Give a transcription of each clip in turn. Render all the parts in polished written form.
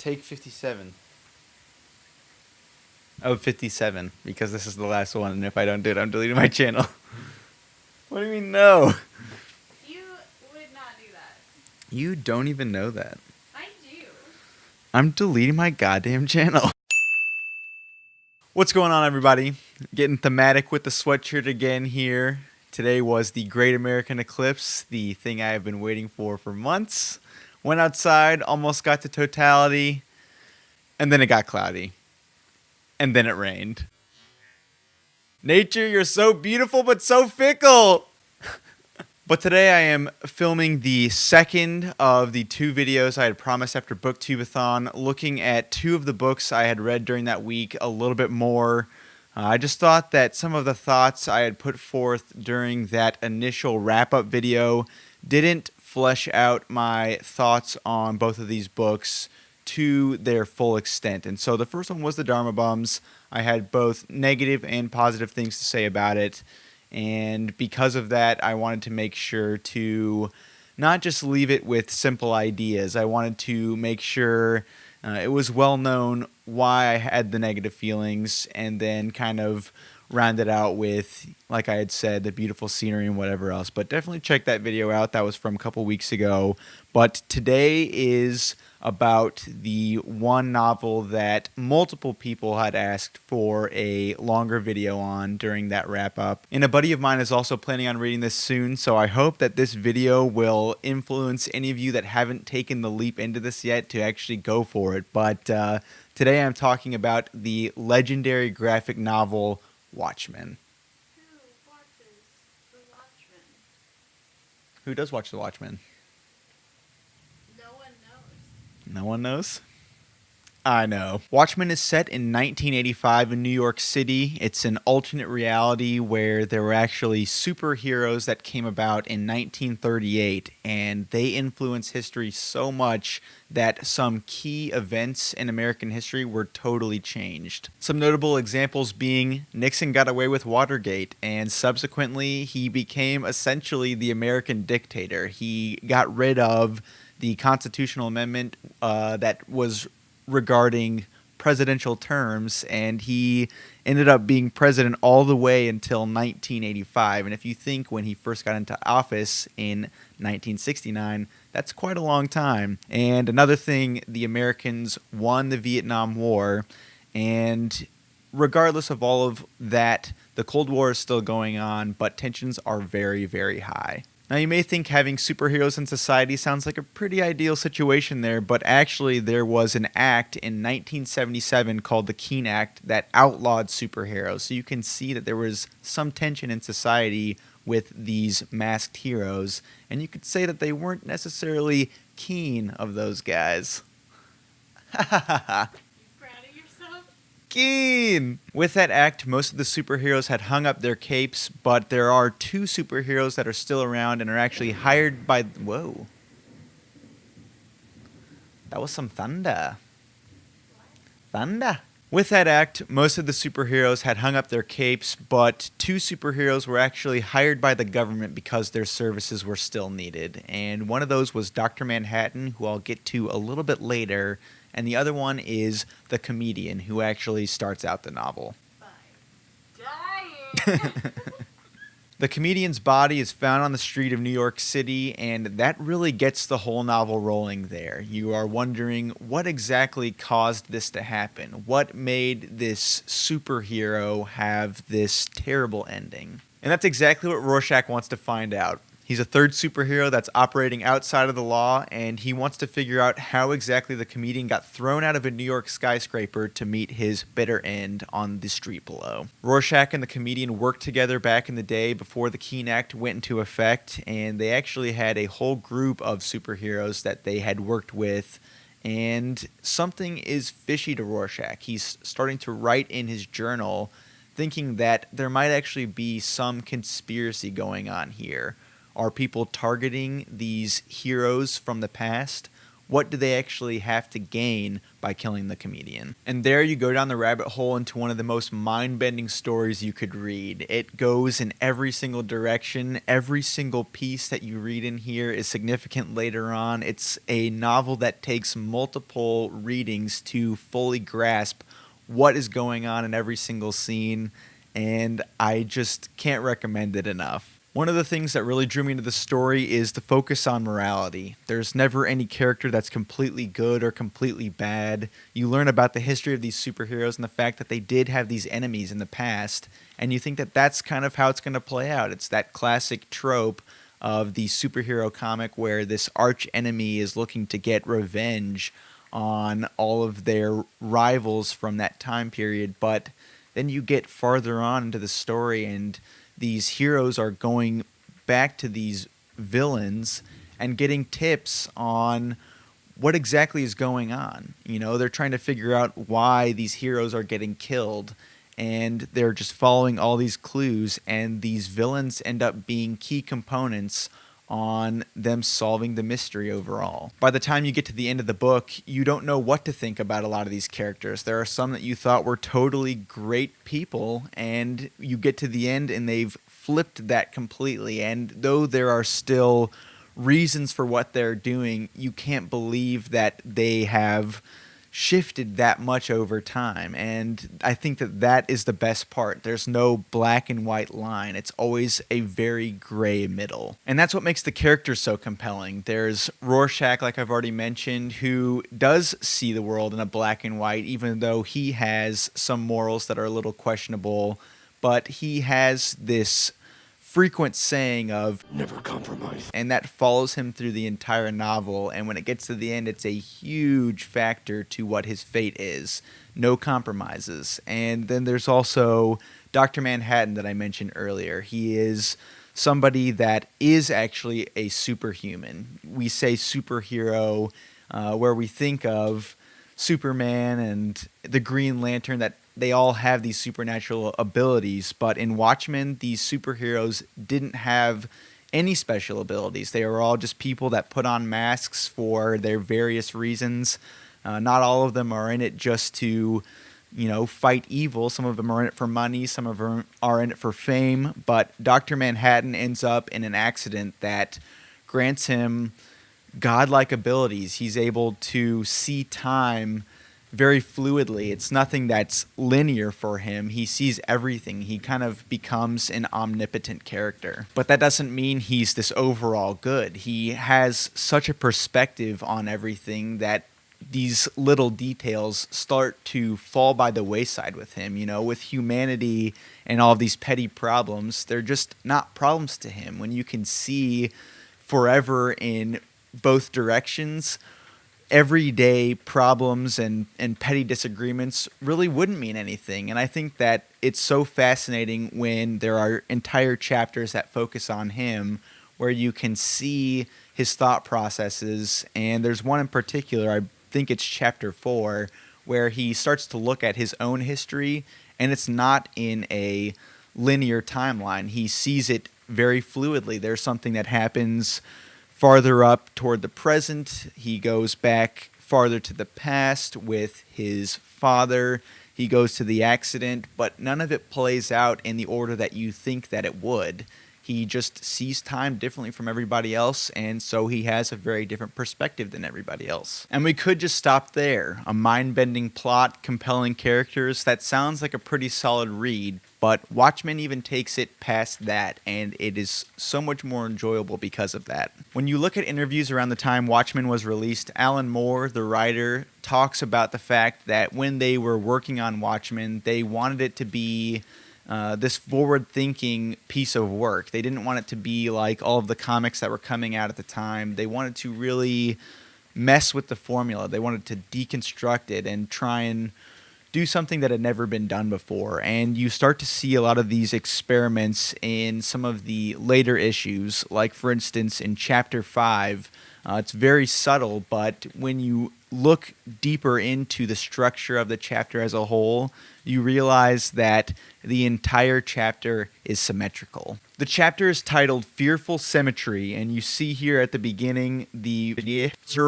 Take 57. Oh, 57, because this is the last one, and if I don't do it, I'm deleting my channel. What do you mean, no? You would not do that. You don't even know that. I do. I'm deleting my goddamn channel. What's going on, everybody? Getting thematic with the sweatshirt again here. Today was the Great American Eclipse, the thing I have been waiting for months. Went outside, almost got to totality, and then it got cloudy. And then it rained. Nature, you're so beautiful but so fickle! But today I am filming the second of the two videos I had promised after Booktubeathon, looking at two of the books I had read during that week a little bit more. I just thought that some of the thoughts I had put forth during that initial wrap-up video didn't flesh out my thoughts on both of these books to their full extent. And so the first one was the Dharma Bums. I had both negative and positive things to say about it. And because of that, I wanted to make sure to not just leave it with simple ideas. I wanted to make sure it was well known why I had the negative feelings, and then kind of round it out with, like I had said, the beautiful scenery and whatever else. But definitely check that video out. That was from a couple weeks ago. But today is about the one novel that multiple people had asked for a longer video on during that wrap up. And a buddy of mine is also planning on reading this soon, so I hope that this video will influence any of you that haven't taken the leap into this yet to actually go for it. But today I'm talking about the legendary graphic novel Watchmen. Who watches The Watchmen? Who does watch The Watchmen? No one knows. No one knows? I know. Watchmen is set in 1985 in New York City. It's an alternate reality where there were actually superheroes that came about in 1938, and they influence history so much that some key events in American history were totally changed. Some notable examples being Nixon got away with Watergate, and subsequently he became essentially the American dictator. He got rid of the constitutional amendment that was regarding presidential terms, and he ended up being president all the way until 1985. And if you think when he first got into office in 1969, that's quite a long time. And another thing, the Americans won the Vietnam War, and regardless of all of that, the Cold War is still going on, but tensions are very, very high. Now, you may think having superheroes in society sounds like a pretty ideal situation there, but actually there was an act in 1977 called the Keene Act that outlawed superheroes. So you can see that there was some tension in society with these masked heroes, and you could say that they weren't necessarily keen of those guys. Ha ha ha ha. You proud of yourself? Keen! With that act, most of the superheroes had hung up their capes, but there are two superheroes that are still around and are actually hired by... Whoa. That was some thunder. Thunder. With that act, most of the superheroes had hung up their capes, but two superheroes were actually hired by the government because their services were still needed. And one of those was Dr. Manhattan, who I'll get to a little bit later, and the other one is the comedian, who actually starts out the novel. By dying. The comedian's body is found on the street of New York City, and that really gets the whole novel rolling there. You are wondering what exactly caused this to happen. What made this superhero have this terrible ending? And that's exactly what Rorschach wants to find out. He's a third superhero that's operating outside of the law, and he wants to figure out how exactly the comedian got thrown out of a New York skyscraper to meet his bitter end on the street below. Rorschach and the comedian worked together back in the day before the Keene Act went into effect, and they actually had a whole group of superheroes that they had worked with, and something is fishy to Rorschach. He's starting to write in his journal, thinking that there might actually be some conspiracy going on here. Are people targeting these heroes from the past, what do they actually have to gain by killing the comedian? And there you go down the rabbit hole into one of the most mind-bending stories you could read. It goes in every single direction. Every single piece that you read in here is significant later on. It's a novel that takes multiple readings to fully grasp what is going on in every single scene, and I just can't recommend it enough. One of the things that really drew me into the story is the focus on morality. There's never any character that's completely good or completely bad. You learn about the history of these superheroes and the fact that they did have these enemies in the past, and you think that that's kind of how it's going to play out. It's that classic trope of the superhero comic where this arch enemy is looking to get revenge on all of their rivals from that time period. But then you get farther on into the story, and these heroes are going back to these villains and getting tips on what exactly is going on. You know, they're trying to figure out why these heroes are getting killed, and they're just following all these clues, and these villains end up being key components on them solving the mystery overall. By the time you get to the end of the book, you don't know what to think about a lot of these characters. There are some that you thought were totally great people, and you get to the end and they've flipped that completely. And though there are still reasons for what they're doing, you can't believe that they have shifted that much over time. And I think that that is the best part. There's no black and white line. It's always a very gray middle. And that's what makes the characters so compelling. There's Rorschach, like I've already mentioned, who does see the world in a black and white, even though he has some morals that are a little questionable. But he has this frequent saying of "never compromise," and that follows him through the entire novel. And when it gets to the end, it's a huge factor to what his fate is. No compromises. And then there's also Dr. Manhattan that I mentioned earlier. He is somebody that is actually a superhuman. We say superhero where we think of Superman and the Green Lantern, that they all have these supernatural abilities, but in Watchmen, these superheroes didn't have any special abilities. They were all just people that put on masks for their various reasons. Not all of them are in it just to, fight evil. Some of them are in it for money. Some of them are in it for fame. But Dr. Manhattan ends up in an accident that grants him godlike abilities. He's able to see time very fluidly. It's nothing that's linear for him. He sees everything. He kind of becomes an omnipotent character. But that doesn't mean he's this overall good. He has such a perspective on everything that these little details start to fall by the wayside with him. With humanity and all of these petty problems, they're just not problems to him. When you can see forever in both directions, everyday problems and petty disagreements really wouldn't mean anything. And I think that it's so fascinating when there are entire chapters that focus on him, where you can see his thought processes. And there's one in particular, I think it's chapter 4, where he starts to look at his own history, and it's not in a linear timeline. He sees it very fluidly. There's something that happens farther up toward the present. He goes back farther to the past with his father. He goes to the accident, but none of it plays out in the order that you think that it would. He just sees time differently from everybody else, and so he has a very different perspective than everybody else. And we could just stop there. A mind-bending plot, compelling characters, that sounds like a pretty solid read, but Watchmen even takes it past that, and it is so much more enjoyable because of that. When you look at interviews around the time Watchmen was released, Alan Moore, the writer, talks about the fact that when they were working on Watchmen, they wanted it to be this forward-thinking piece of work. They didn't want it to be like all of the comics that were coming out at the time. They wanted to really mess with the formula. They wanted to deconstruct it and try and do something that had never been done before. And you start to see a lot of these experiments in some of the later issues, like, for instance, in Chapter 5. It's very subtle, but when you look deeper into the structure of the chapter as a whole, you realize that the entire chapter is symmetrical. The chapter is titled Fearful Symmetry, and you see here at the beginning the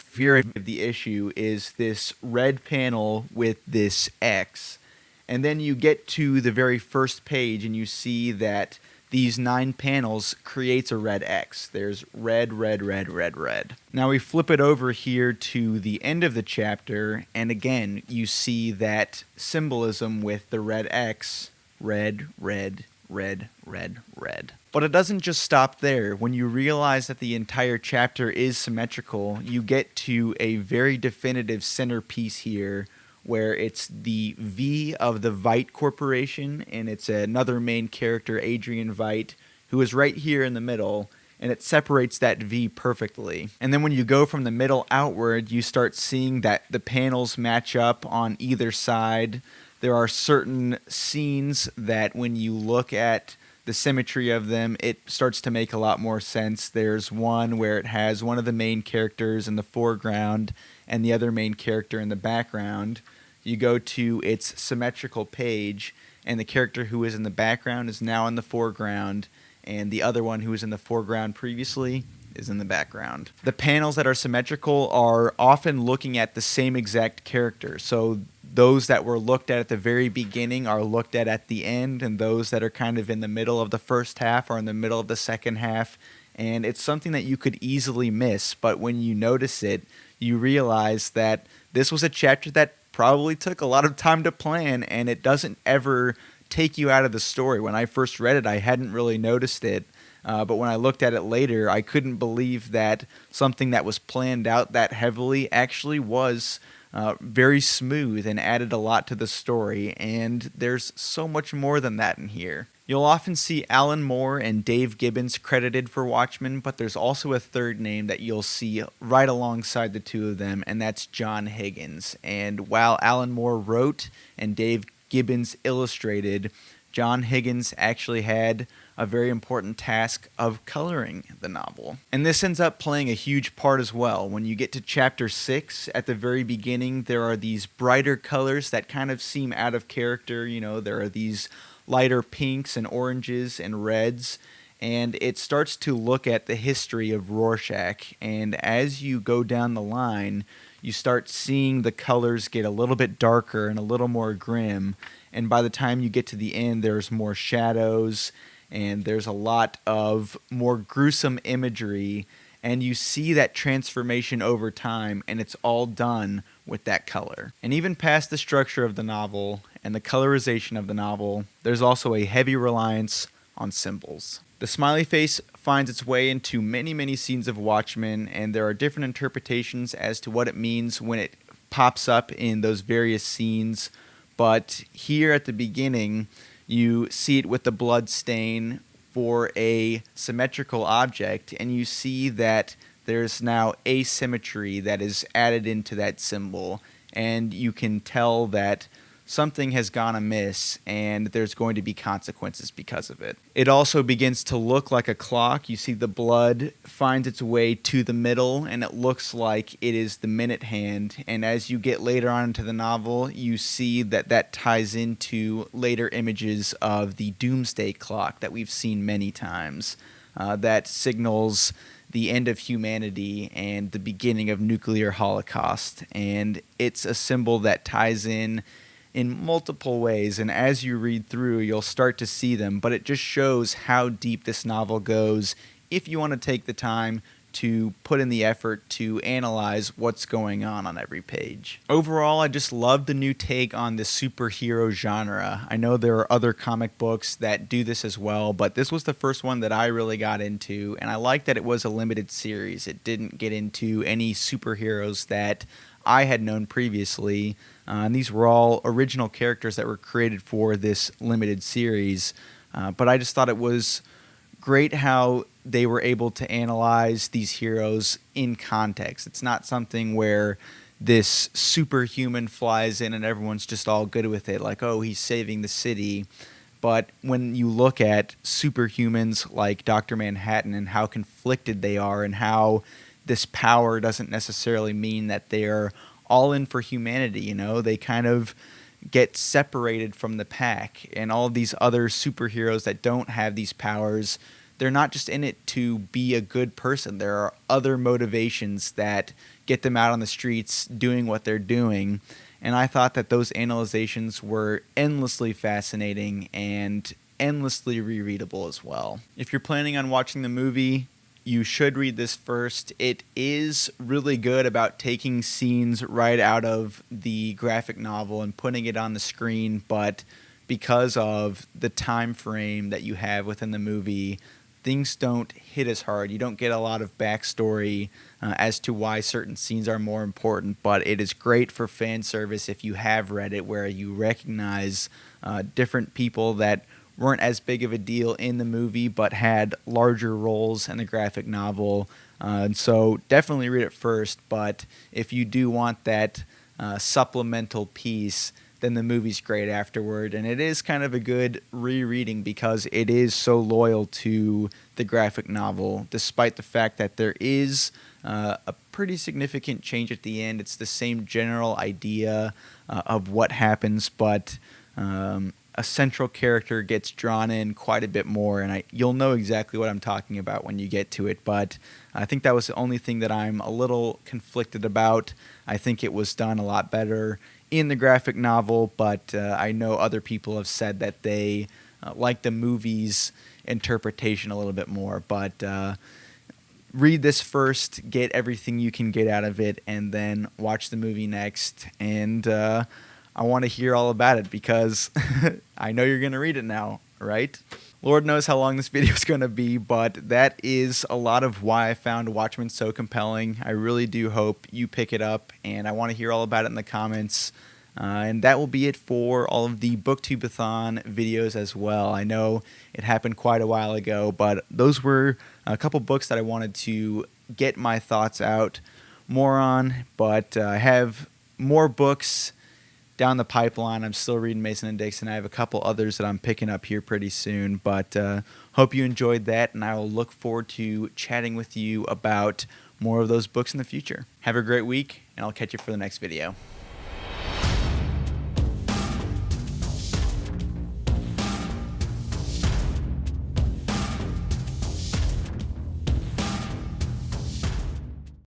fear of the issue is this red panel with this X. And then you get to the very first page and you see that these 9 panels creates a red X. There's red, red, red, red, red. Now we flip it over here to the end of the chapter, and again, you see that symbolism with the red X, red, red, red, red, red. But it doesn't just stop there. When you realize that the entire chapter is symmetrical, you get to a very definitive centerpiece here, where it's the V of the Veidt Corporation, and it's another main character, Adrian Veidt, who is right here in the middle, and it separates that V perfectly. And then when you go from the middle outward, you start seeing that the panels match up on either side. There are certain scenes that when you look at the symmetry of them, it starts to make a lot more sense. There's one where it has one of the main characters in the foreground and the other main character in the background. You go to its symmetrical page, and the character who is in the background is now in the foreground, and the other one who was in the foreground previously is in the background. The panels that are symmetrical are often looking at the same exact character. So those that were looked at the very beginning are looked at the end, and those that are kind of in the middle of the first half are in the middle of the second half. And it's something that you could easily miss, but when you notice it, you realize that this was a chapter that probably took a lot of time to plan, and it doesn't ever take you out of the story. When I first read it, I hadn't really noticed it, but when I looked at it later, I couldn't believe that something that was planned out that heavily actually was very smooth and added a lot to the story, and there's so much more than that in here. You'll often see Alan Moore and Dave Gibbons credited for Watchmen, but there's also a third name that you'll see right alongside the two of them, and that's John Higgins. And while Alan Moore wrote and Dave Gibbons illustrated, John Higgins actually had a very important task of coloring the novel. And this ends up playing a huge part as well. When you get to chapter 6, at the very beginning, there are these brighter colors that kind of seem out of character. You know, there are these lighter pinks and oranges and reds, and it starts to look at the history of Rorschach. And as you go down the line, you start seeing the colors get a little bit darker and a little more grim, and by the time you get to the end, there's more shadows and there's a lot of more gruesome imagery, and you see that transformation over time, and it's all done with that color. And even past the structure of the novel and the colorization of the novel, there's also a heavy reliance on symbols. The smiley face finds its way into many, many scenes of Watchmen, and there are different interpretations as to what it means when it pops up in those various scenes. But here at the beginning, you see it with the blood stain for a symmetrical object, and you see that there's now asymmetry that is added into that symbol, and you can tell that something has gone amiss and there's going to be consequences because of it. It also begins to look like a clock. You see the blood finds its way to the middle, and it looks like it is the minute hand. And as you get later on into the novel, you see that that ties into later images of the doomsday clock that we've seen many times. That signals the end of humanity and the beginning of nuclear holocaust. And it's a symbol that ties in multiple ways, and as you read through, you'll start to see them, but it just shows how deep this novel goes if you want to take the time to put in the effort to analyze what's going on every page. Overall, I just love the new take on the superhero genre. I know there are other comic books that do this as well, but this was the first one that I really got into, and I like that it was a limited series. It didn't get into any superheroes that I had known previously, and these were all original characters that were created for this limited series, but I just thought it was great how they were able to analyze these heroes in context. It's not something where this superhuman flies in and everyone's just all good with it, like, oh, he's saving the city. But when you look at superhumans like Dr. Manhattan and how conflicted they are and how this power doesn't necessarily mean that they're all in for humanity, you know? They kind of get separated from the pack, and all of these other superheroes that don't have these powers, they're not just in it to be a good person. There are other motivations that get them out on the streets doing what they're doing. And I thought that those analyzations were endlessly fascinating and endlessly rereadable as well. If you're planning on watching the movie, you should read this first. It is really good about taking scenes right out of the graphic novel and putting it on the screen, but because of the time frame that you have within the movie, things don't hit as hard. You don't get a lot of backstory as to why certain scenes are more important, but it is great for fan service if you have read it, where you recognize different people that weren't as big of a deal in the movie but had larger roles in the graphic novel. And so definitely read it first, but if you do want that supplemental piece, then the movie's great afterward. And it is kind of a good rereading because it is so loyal to the graphic novel, despite the fact that there is a pretty significant change at the end. It's the same general idea of what happens, but a central character gets drawn in quite a bit more, and you'll know exactly what I'm talking about when you get to it. But I think that was the only thing that I'm a little conflicted about. I think it was done a lot better in the graphic novel, but I know other people have said that they like the movie's interpretation a little bit more. But read this first, get everything you can get out of it, and then watch the movie next. And I want to hear all about it because I know you're going to read it now, right? Lord knows how long this video is going to be, but that is a lot of why I found Watchmen so compelling. I really do hope you pick it up, and I want to hear all about it in the comments. And that will be it for all of the Booktubeathon videos as well. I know it happened quite a while ago, but those were a couple books that I wanted to get my thoughts out more on, but I have more books down the pipeline. I'm still reading Mason and Dixon. I have a couple others that I'm picking up here pretty soon, but hope you enjoyed that, and I will look forward to chatting with you about more of those books in the future. Have a great week, and I'll catch you for the next video.